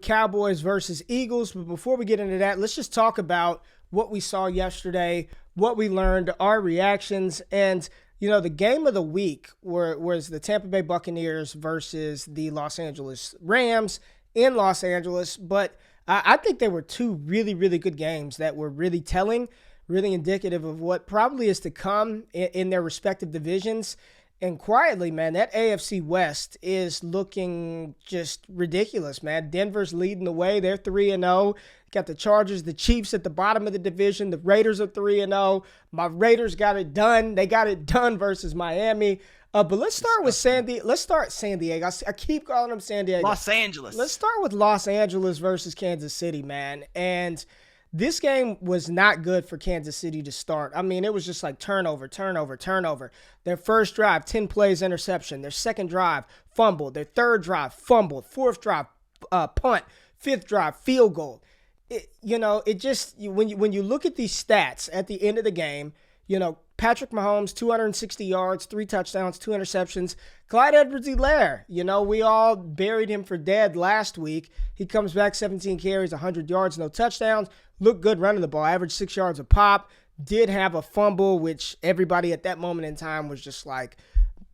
Cowboys versus Eagles. But before we get into that, let's just talk about what we saw yesterday, what we learned, our reactions, and the game of the week was the Tampa Bay Buccaneers versus the Los Angeles Rams in Los Angeles. But I think they were two really, really good games that were really telling, really indicative of what probably is to come in their respective divisions. And quietly, man, that AFC West is looking just ridiculous, man. Denver's leading the way. They're 3-0. Got the Chargers, the Chiefs at the bottom of the division. The Raiders are 3-0. My Raiders got it done. They got it done versus Miami. But let's start with San Diego. Let's start San Diego. I keep calling them San Diego. Los Angeles. Let's start with Los Angeles versus Kansas City, man. And this game was not good for Kansas City to start. I mean, it was just like turnover. Their first drive, 10 plays, interception. Their second drive, fumbled. Their third drive, fumbled. Fourth drive, punt. Fifth drive, field goal. When you look at these stats at the end of the game, Patrick Mahomes, 260 yards, 3 touchdowns, 2 interceptions. Clyde Edwards-Helaire, we all buried him for dead last week. He comes back, 17 carries, 100 yards, no touchdowns. Looked good running the ball, averaged 6 yards a pop. Did have a fumble, which everybody at that moment in time was just like,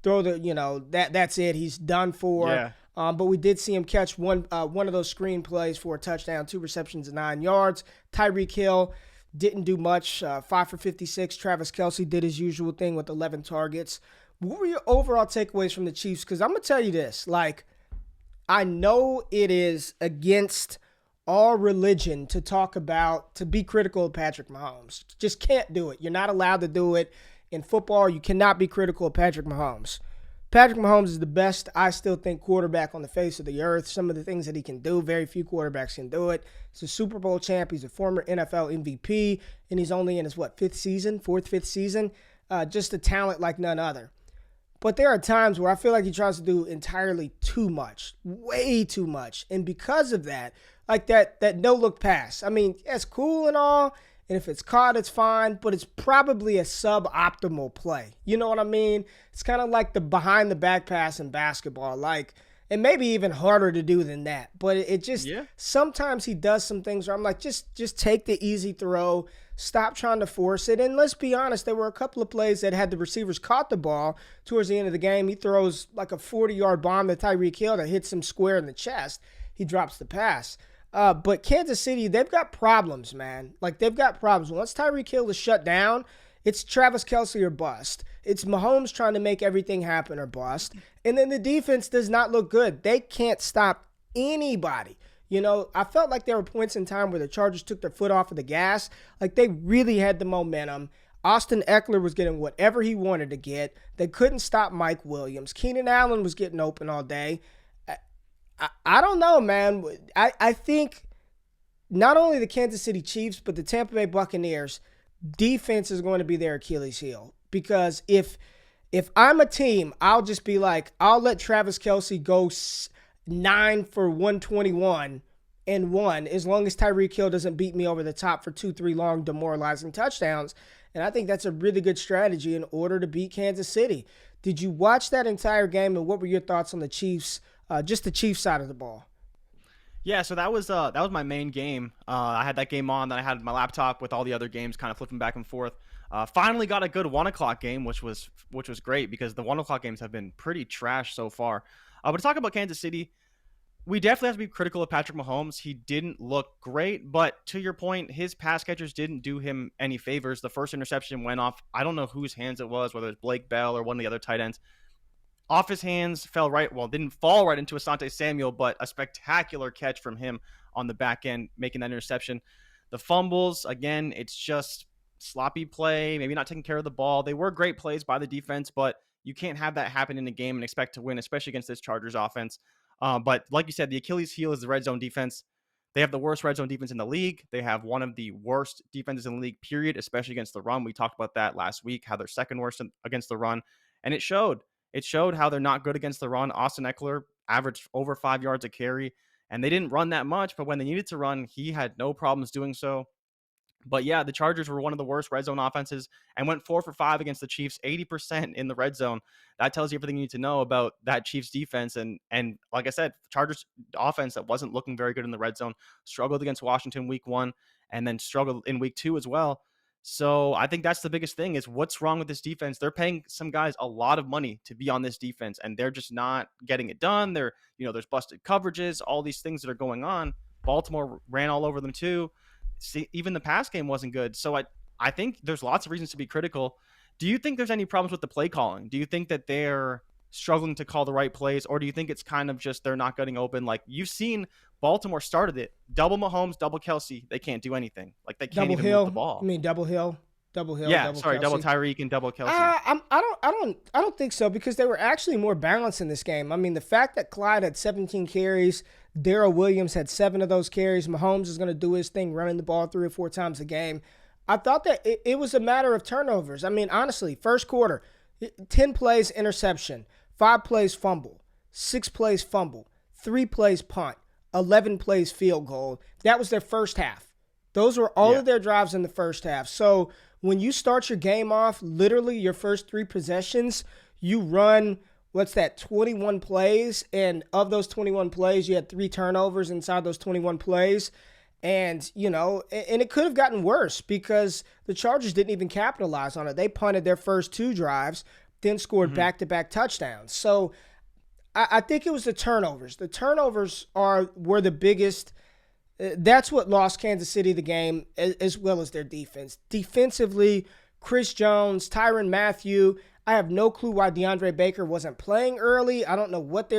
that's it. He's done for. Yeah. But we did see him catch one of those screen plays for a touchdown, 2 receptions and 9 yards. Tyreek Hill didn't do much, 5 for 56. Travis Kelce did his usual thing with 11 targets. What were your overall takeaways from the Chiefs? Because I'm going to tell you this, I know it is against all religion to be critical of Patrick Mahomes. Just can't do it. You're not allowed to do it. In football, you cannot be critical of Patrick Mahomes. Patrick Mahomes is the best, I still think, quarterback on the face of the earth. Some of the things that he can do, very few quarterbacks can do it. He's a Super Bowl champ. He's a former NFL MVP, and he's only in his, fifth season? Just a talent like none other. But there are times where I feel like he tries to do entirely too much, way too much. And because of that, like that no-look pass, I mean, it's cool and all, and if it's caught, it's fine, but it's probably a suboptimal play. You know what I mean? It's kind of like the behind-the-back pass in basketball, and maybe even harder to do than that. But it just, sometimes he does some things where I'm like, just take the easy throw, stop trying to force it. And let's be honest, there were a couple of plays that had the receivers caught the ball towards the end of the game. He throws like a 40-yard bomb to Tyreek Hill that hits him square in the chest. He drops the pass. But Kansas City, they've got problems, man. They've got problems. Once Tyreek Hill is shut down, it's Travis Kelce or bust. It's Mahomes trying to make everything happen or bust. And then the defense does not look good. They can't stop anybody. I felt like there were points in time where the Chargers took their foot off of the gas. They really had the momentum. Austin Eckler was getting whatever he wanted to get. They couldn't stop Mike Williams. Keenan Allen was getting open all day. I don't know, man. I think not only the Kansas City Chiefs, but the Tampa Bay Buccaneers, defense is going to be their Achilles heel. Because if I'm a team, I'll just be like, I'll let Travis Kelce go 9 for 121 and 1, as long as Tyreek Hill doesn't beat me over the top for 2-3 long demoralizing touchdowns. And I think that's a really good strategy in order to beat Kansas City. Did you watch that entire game, and what were your thoughts on the Chiefs? Just the Chiefs side of the ball. Yeah, so that was my main game. I had that game on, then I had my laptop with all the other games kind of flipping back and forth. Finally got a good 1 o'clock game, which was great because the 1 o'clock games have been pretty trash so far. But to talk about Kansas City, we definitely have to be critical of Patrick Mahomes. He didn't look great, but to your point, his pass catchers didn't do him any favors. The first interception went off, I don't know whose hands it was, whether it was Blake Bell or one of the other tight ends. Off his hands, didn't fall right into Asante Samuel, but a spectacular catch from him on the back end, making that interception. The fumbles, again, it's just sloppy play, maybe not taking care of the ball. They were great plays by the defense, but you can't have that happen in a game and expect to win, especially against this Chargers offense. But like you said, the Achilles heel is the red zone defense. They have the worst red zone defense in the league. They have one of the worst defenses in the league, period, especially against the run. We talked about that last week, how they're second worst against the run, and it showed. It showed how they're not good against the run. Austin Eckler averaged over 5 yards a carry, and they didn't run that much, but when they needed to run, he had no problems doing so. But yeah, the Chargers were one of the worst red zone offenses and went 4 for 5 against the Chiefs, 80% in the red zone. That tells you everything you need to know about that Chiefs defense. And like I said, Chargers offense that wasn't looking very good in the red zone struggled against Washington week 1 and then struggled in week 2 as well. So I think that's the biggest thing is what's wrong with this defense. They're paying some guys a lot of money to be on this defense, and they're just not getting it done. There's busted coverages, all these things that are going on. Baltimore ran all over them too. See, even the pass game wasn't good. So I think there's lots of reasons to be critical. Do you think there's any problems with the play calling? Do you think that they're struggling to call the right plays, or do you think it's kind of just they're not getting open? Like you've seen Baltimore started it. Double Mahomes, double Kelsey. They can't do anything. Like they can't Double even Hill. move the ball. I mean, double Hill. Double Hill. Yeah, double sorry, Kelsey. double Tyreek and double Kelsey. I don't think so because they were actually more balanced in this game. I mean, the fact that Clyde had 17 carries, Darrell Williams had 7 of those carries. Mahomes is going to do his thing, running the ball 3 or 4 times a game. I thought that it was a matter of turnovers. I mean, honestly, first quarter, 10 plays interception, 5 plays fumble, 6 plays fumble, 3 plays punt, 11 plays field goal. That was their first half. Those were all of their drives in the first half. So when you start your game off, literally your first 3 possessions, you run, 21 plays. And of those 21 plays, you had 3 turnovers inside those 21 plays. And, and it could have gotten worse because the Chargers didn't even capitalize on it. They punted their first 2 drives, then scored back-to-back touchdowns. So I think it was the turnovers. The turnovers were the biggest. That's what lost Kansas City the game, as well as their defense. Defensively, Chris Jones, Tyrann Mathieu. I have no clue why DeAndre Baker wasn't playing early. I don't know what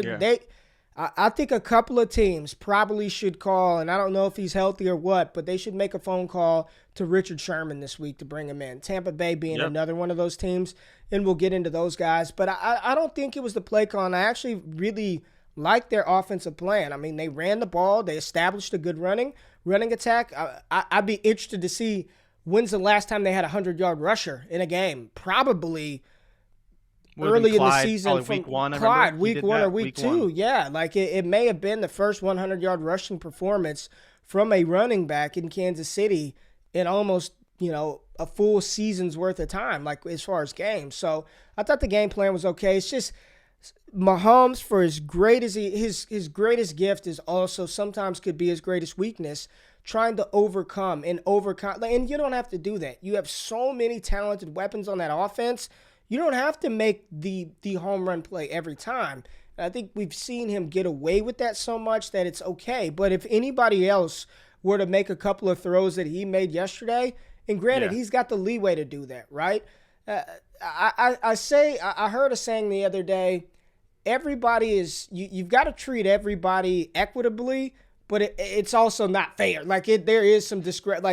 I think a couple of teams probably should call, and I don't know if he's healthy or what, but they should make a phone call to Richard Sherman this week to bring him in. Tampa Bay being another one of those teams, and we'll get into those guys. But I don't think it was the play call, and I actually really like their offensive plan. I mean, they ran the ball. They established a good running attack. I'd be interested to see when's the last time they had a 100-yard rusher in a game. Probably early in the season from week 1. Clyde, week 1 or week 2. Yeah, like it may have been the first 100-yard rushing performance from a running back in Kansas City in almost, a full season's worth of time, like as far as games. So I thought the game plan was okay. It's just Mahomes, for as great as his greatest gift is also sometimes could be his greatest weakness, trying to overcome. And you don't have to do that. You have so many talented weapons on that offense. You don't have to make the home run play every time. And I think we've seen him get away with that so much that it's okay. But if anybody else were to make a couple of throws that he made yesterday, and granted, he's got the leeway to do that, right? I heard a saying the other day, everybody is, you've got to treat everybody equitably, but it's also not fair. There is some discretion.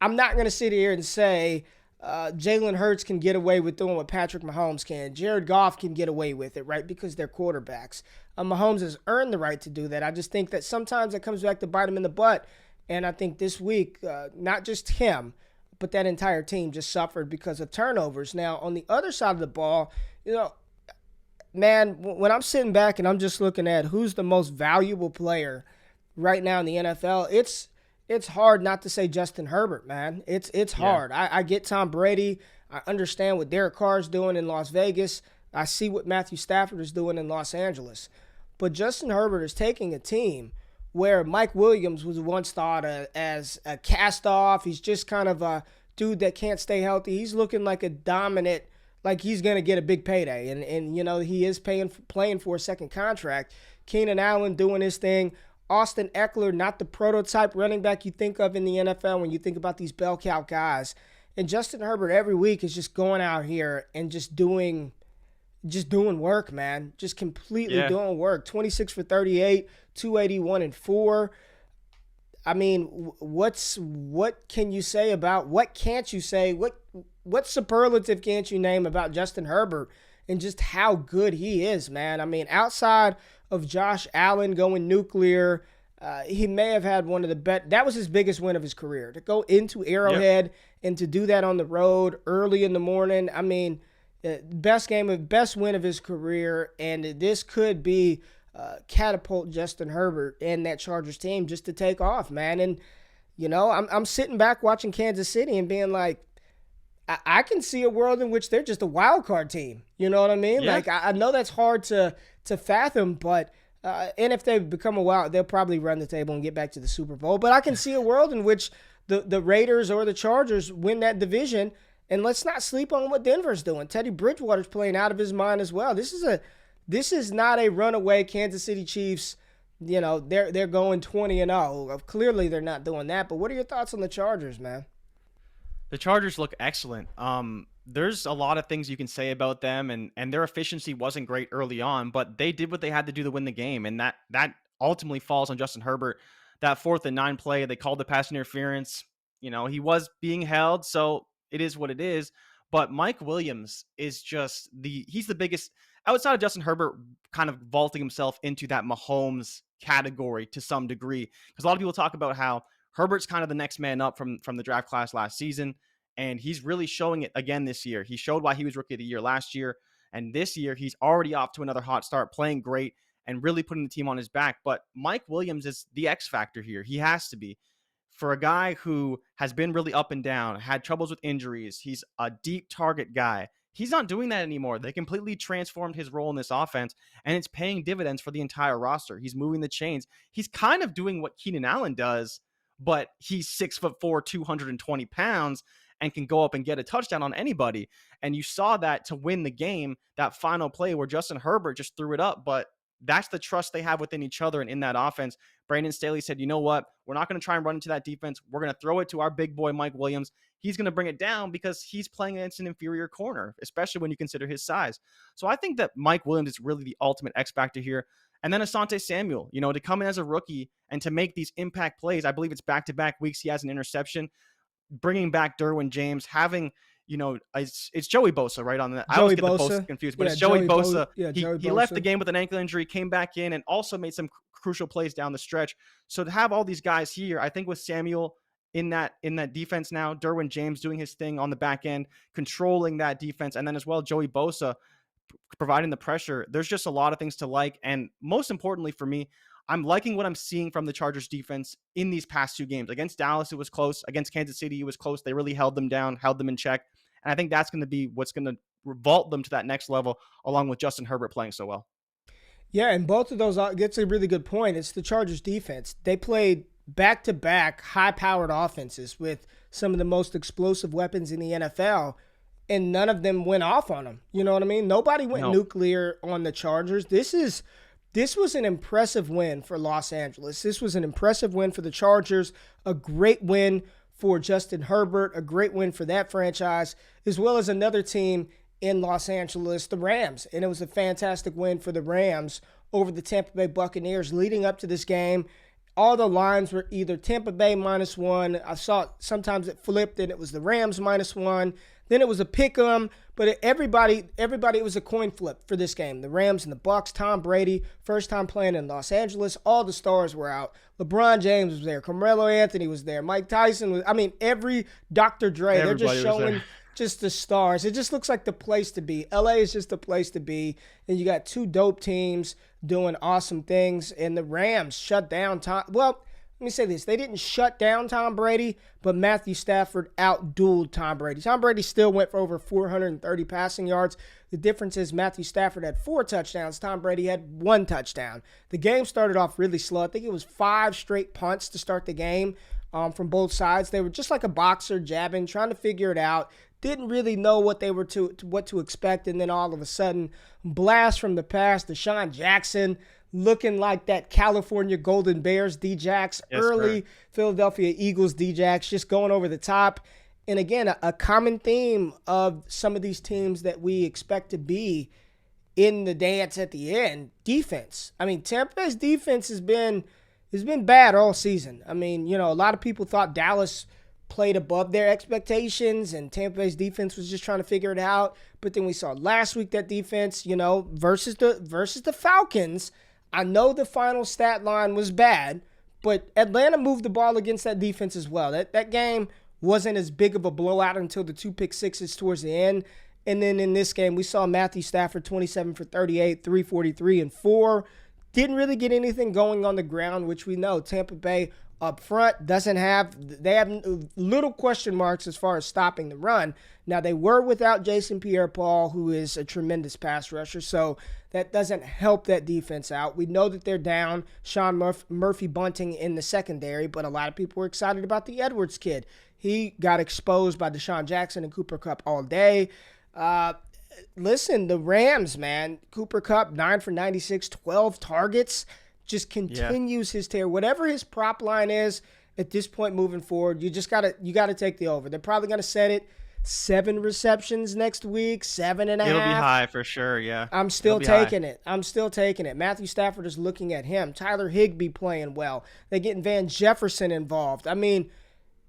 I'm not going to sit here and say Jalen Hurts can get away with doing what Patrick Mahomes can. Jared Goff can get away with it, right? Because they're quarterbacks. Mahomes has earned the right to do that. I just think that sometimes it comes back to bite him in the butt. And I think this week, not just him, but that entire team just suffered because of turnovers. Now, on the other side of the ball, man, when I'm sitting back and I'm just looking at who's the most valuable player right now in the NFL, it's hard not to say Justin Herbert, man. It's hard. I get Tom Brady. I understand what Derek Carr is doing in Las Vegas. I see what Matthew Stafford is doing in Los Angeles. But Justin Herbert is taking a team where Mike Williams was once thought as a cast-off. He's just kind of a dude that can't stay healthy. He's looking like a dominant, like he's going to get a big payday. And he is playing for a second contract. Keenan Allen doing his thing. Austin Eckler, not the prototype running back you think of in the NFL when you think about these bell cow guys. And Justin Herbert every week is just going out here and just doing work, man. Just completely doing work. 26 for 38, 281 and 4. I mean, what can you say about, what can't you say? What superlative can't you name about Justin Herbert and just how good he is, man? I mean, outside of Josh Allen going nuclear, he may have had one of the best. That was his biggest win of his career, to go into Arrowhead and to do that on the road early in the morning. I mean, best win of his career, and this could be catapult Justin Herbert and that Chargers team just to take off, man. And I'm sitting back watching Kansas City and being like, I can see a world in which they're just a wild card team. You know what I mean? Yeah. Like, I know that's hard to fathom, but and if they become a wild, they'll probably run the table and get back to the Super Bowl. But I can see a world in which the Raiders or the Chargers win that division. And let's not sleep on what Denver's doing. Teddy Bridgewater's playing out of his mind as well. This is not a runaway Kansas City Chiefs. They're going 20-0. Clearly, they're not doing that. But what are your thoughts on the Chargers, man? The Chargers look excellent. There's a lot of things you can say about them, and their efficiency wasn't great early on, but they did what they had to do to win the game, and that ultimately falls on Justin Herbert. That 4th and 9 play, they called the pass interference. He was being held, so it is what it is. But Mike Williams is just he's the biggest outside of Justin Herbert, kind of vaulting himself into that Mahomes category to some degree, because a lot of people talk about how Herbert's kind of the next man up from the draft class last season, and he's really showing it again this year. He showed why he was Rookie of the Year last year, and this year he's already off to another hot start, playing great and really putting the team on his back. But Mike Williams is the X factor here. He has to be. For a guy who has been really up and down, had troubles with injuries, he's a deep target guy. He's not doing that anymore. They completely transformed his role in this offense, and it's paying dividends for the entire roster. He's moving the chains. He's kind of doing what Keenan Allen does, but he's 6'4", 220 pounds, and can go up and get a touchdown on anybody. And you saw that to win the game, that final play where Justin Herbert just threw it up. But that's the trust they have within each other and in that offense. Brandon Staley said, you know what? We're not going to try and run into that defense. We're going to throw it to our big boy, Mike Williams. He's going to bring it down because he's playing against an inferior corner, especially when you consider his size. So I think that Mike Williams is really the ultimate X factor here. And then Asante Samuel, to come in as a rookie and to make these impact plays. I believe it's back-to-back weeks he has an interception, bringing back Derwin James, having, it's Joey Bosa, right? On that. I always get the Bosa confused, but it's Joey Bosa. He left the game with an ankle injury, came back in, and also made some crucial plays down the stretch. So to have all these guys here, I think with Samuel in that defense now, Derwin James doing his thing on the back end, controlling that defense, and then as well Joey Bosa providing the pressure, there's just a lot of things to like. And most importantly for me, I'm liking what I'm seeing from the Chargers defense in these past 2 games. Against Dallas, it was close. Against Kansas City, it was close. They really held them down, held them in check. And I think that's going to be what's going to vault them to that next level, along with Justin Herbert playing so well. Yeah, and both of those, that's a really good point. It's the Chargers defense. They played back-to-back high-powered offenses with some of the most explosive weapons in the NFL, and none of them went off on them. You know what I mean? Nobody went nuclear on the Chargers. This was an impressive win for Los Angeles. This was an impressive win for the Chargers, a great win for Justin Herbert, a great win for that franchise, as well as another team in Los Angeles, the Rams. And it was a fantastic win for the Rams over the Tampa Bay Buccaneers leading up to this game. All the lines were either Tampa Bay -1. I saw sometimes it flipped and it was the Rams -1. Then it was a pick 'em, but everybody, it was a coin flip for this game. The Rams and the Bucs, Tom Brady, first time playing in Los Angeles. All the stars were out. LeBron James was there. Carmelo Anthony was there. Mike Tyson was, every Dr. Dre. They're just showing just the stars. It just looks like the place to be. LA is just the place to be. And you got 2 dope teams doing awesome things. And the Rams shut down Tom. Well, let me say this. They didn't shut down Tom Brady, but Matthew Stafford outdueled Tom Brady. Tom Brady still went for over 430 passing yards. The difference is Matthew Stafford had 4 touchdowns. Tom Brady had 1 touchdown. The game started off really slow. I think it was 5 straight punts to start the game from both sides. They were just like a boxer jabbing, trying to figure it out. Didn't really know what they were what to expect, and then all of a sudden, blast from the past, Deshaun Jackson looking like that California Golden Bears D-Jax, early Philadelphia Eagles D-Jax, just going over the top. And again, a common theme of some of these teams that we expect to be in the dance at the end, defense. Tampa Bay's defense has been bad all season. A lot of people thought Dallas played above their expectations and Tampa Bay's defense was just trying to figure it out. But then we saw last week that defense, versus the Falcons. I know the final stat line was bad, but Atlanta moved the ball against that defense as well. That game wasn't as big of a blowout until the 2 pick sixes towards the end. And then in this game, we saw Matthew Stafford 27 for 38, 343 and 4. Didn't really get anything going on the ground, which we know Tampa Bay up front. They have little question marks as far as stopping the run. Now, they were without Jason Pierre-Paul, who is a tremendous pass rusher, so that doesn't help that defense out. We know that they're down Sean Murphy-Bunting in the secondary, but a lot of people were excited about the Edwards kid. He got exposed by Deshaun Jackson and Cooper Kupp all day. Listen, the Rams, man, Cooper Kupp, 9 for 96, 12 targets, just continues his tear. Whatever his prop line is at this point moving forward, you gotta take the over. They're probably gonna set it 7 receptions next week, 7.5. It'll be high for sure, yeah. I'm still taking it. Matthew Stafford is looking at him. Tyler Higbee playing well. They're getting Van Jefferson involved. I mean,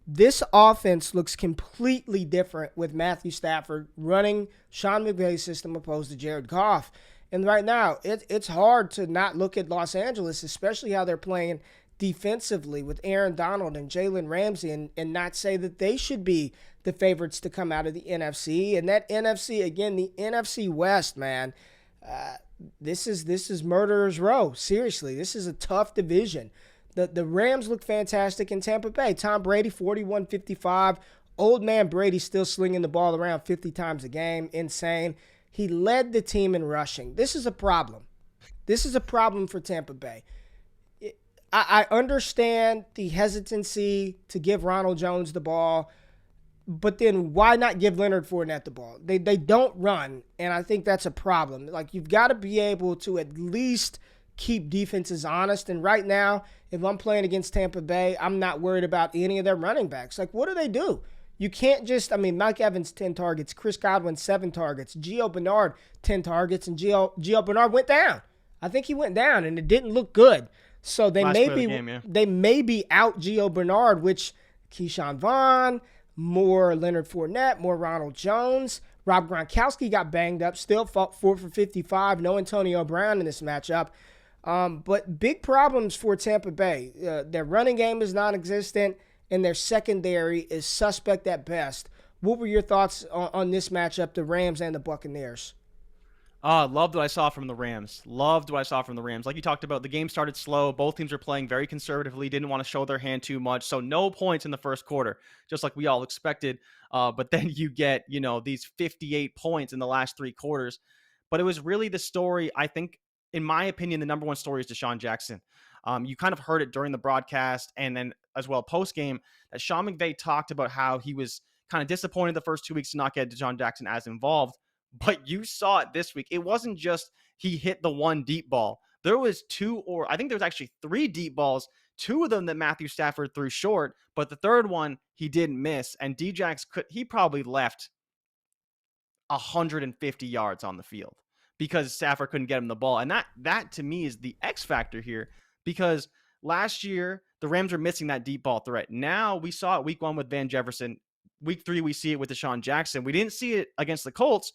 this offense looks completely different with Matthew Stafford running Sean McVay's system opposed to Jared Goff. And right now, it's hard to not look at Los Angeles, especially how they're playing defensively with Aaron Donald and Jalen Ramsey, and not say that they should be the favorites to come out of the NFC. And that NFC, again, the NFC West, man, this is murderer's row. Seriously, this is a tough division. The Rams look fantastic in Tampa Bay. Tom Brady, 41-55. Old man Brady still slinging the ball around 50 times a game. Insane. He led the team in rushing. This is a problem. This is a problem for Tampa Bay. I understand the hesitancy to give Ronald Jones the ball, but then why not give Leonard Fournette the ball? They don't run, and I think that's a problem. Like, you've got to be able to at least keep defenses honest. And right now, if I'm playing against Tampa Bay, I'm not worried about any of their running backs. Like, what do? You can't just, Mike Evans, 10 targets, Chris Godwin, 7 targets, Gio Bernard, 10 targets, and Gio Bernard went down. I think he went down, and it didn't look good. So they may be out Gio Bernard, which Keyshawn Vaughn, more Leonard Fournette, more Ronald Jones. Rob Gronkowski got banged up, still fought 4 for 55, no Antonio Brown in this matchup. But big problems for Tampa Bay. Their running game is non-existent, and their secondary is suspect at best. What were your thoughts on this matchup, the Rams and the Buccaneers? Loved what I saw from the Rams. Like you talked about, the game started slow. Both teams were playing very conservatively, didn't want to show their hand too much. So no points in the first quarter, just like we all expected. But then you get, these 58 points in the last 3 quarters. But it was really the story, I think, in my opinion, the number one story is Deshaun Jackson. You kind of heard it during the broadcast and then as well post-game that Sean McVay talked about how he was kind of disappointed the first 2 weeks to not get Deshaun Jackson as involved. But you saw it this week. It wasn't just he hit the one deep ball. There was 2, or I think there was actually 3 deep balls, 2 of them that Matthew Stafford threw short, but the third one he didn't miss. And Djax he probably left 150 yards on the field because Stafford couldn't get him the ball. And that to me is the X factor here, because last year the Rams were missing that deep ball threat. Now we saw it week 1 with Van Jefferson. Week 3, we see it with Deshaun Jackson. We didn't see it against the Colts.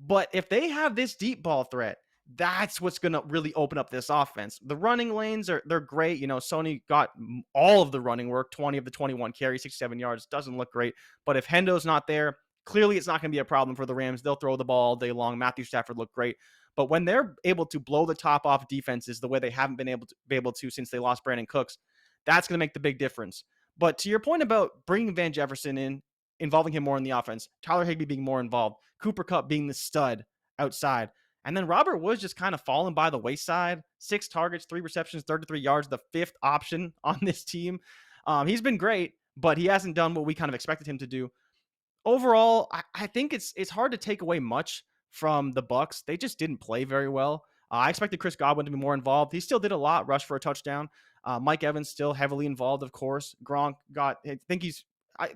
But if they have this deep ball threat, that's what's going to really open up this offense. The running lanes they're great. Sony got all of the running work, 20 of the 21 carries, 67 yards. Doesn't look great. But if Hendo's not there, clearly it's not going to be a problem for the Rams. They'll throw the ball all day long. Matthew Stafford looked great. But when they're able to blow the top off defenses the way they haven't been able to since they lost Brandon Cooks, that's going to make the big difference. But to your point about bringing Van Jefferson in, involving him more in the offense, Tyler Higbee being more involved, Cooper Kupp being the stud outside, and then Robert Woods just kind of falling by the wayside. 6 targets, 3 receptions, 33 yards, the 5th option on this team. He's been great, but he hasn't done what we kind of expected him to do. Overall, I think it's hard to take away much from the Bucs. They just didn't play very well. I expected Chris Godwin to be more involved. He still did a lot, rushed for a touchdown. Mike Evans still heavily involved, of course. Gronk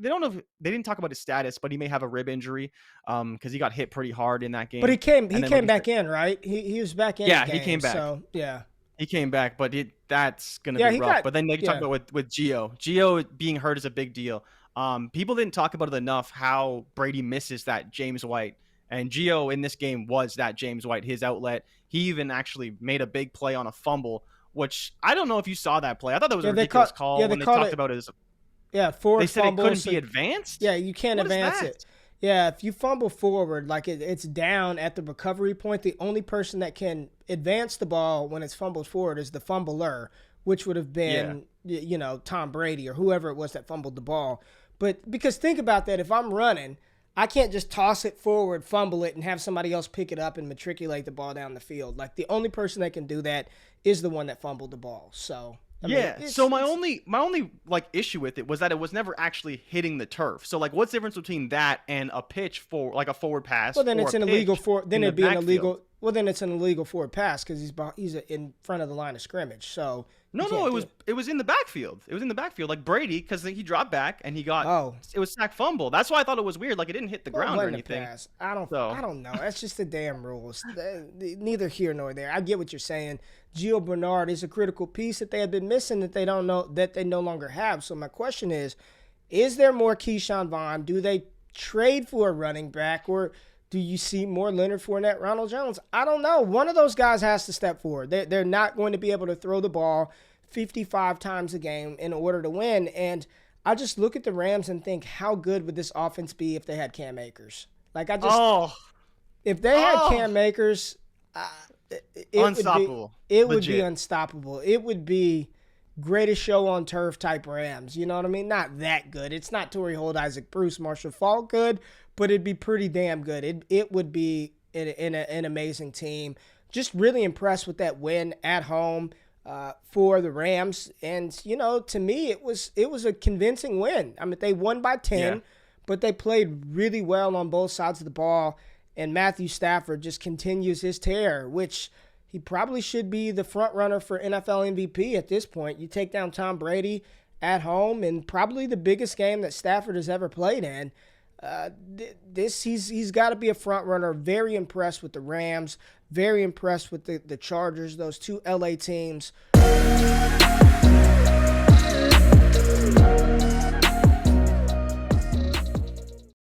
they don't know if they didn't talk about his status, but he may have a rib injury because he got hit pretty hard in that game. But he came back in, right? He was back in. Yeah, the game, he came back. So yeah, he came back, but that's gonna be rough. But then they can talk about with Gio. Gio being hurt is a big deal. People didn't talk about it enough how Brady misses that James White, and Gio in this game was that James White, his outlet. He even actually made a big play on a fumble, which I don't know if you saw that play. I thought that was a ridiculous call when they talked about his. Yeah, forward they said fumble, it couldn't be advanced? Yeah, you can't advance it. Yeah, if you fumble forward, like it's down at the recovery point, the only person that can advance the ball when it's fumbled forward is the fumbler, which would have been Tom Brady or whoever it was that fumbled the ball. But because think about that, if I'm running, I can't just toss it forward, fumble it, and have somebody else pick it up and matriculate the ball down the field. Like, the only person that can do that is the one that fumbled the ball. So so my only like issue with it was that it was never actually hitting the turf. So like, what's the difference between that and a pitch for like a forward pass? Well, then it's an illegal then it'd be an illegal. Backfield? Well, then it's an illegal forward pass because he's in front of the line of scrimmage. So No, it was in the backfield. It was in the backfield, like Brady, because he dropped back and he got it was sack fumble. That's why I thought it was weird. Like, it didn't hit the ground or anything. I don't know. That's just the damn rules. Neither here nor there. I get what you're saying. Gio Bernard is a critical piece that they had been missing that they don't know that they no longer have. So my question is there more Keyshawn Vaughn? Do they trade for a running back, or do you see more Leonard Fournette, Ronald Jones? I don't know. One of those guys has to step forward. They're not going to be able to throw the ball 55 times a game in order to win. And I just look at the Rams and think, how good would this offense be if they had Cam Akers? Like, if they had Cam Akers, unstoppable. It would be unstoppable. It would be greatest show on turf type Rams. You know what I mean? Not that good. It's not Torrey Holt, Isaac Bruce, Marshall Faulk good, but it'd be pretty damn good. It would be an amazing team. Just really impressed with that win at home for the Rams. And, to me, it was a convincing win. I mean, they won by 10, but they played really well on both sides of the ball. And Matthew Stafford just continues his tear, which he probably should be the front runner for NFL MVP at this point. You take down Tom Brady at home and probably the biggest game that Stafford has ever played in. He's got to be a front runner. Very impressed with the Rams. Very impressed with the Chargers, those two LA teams.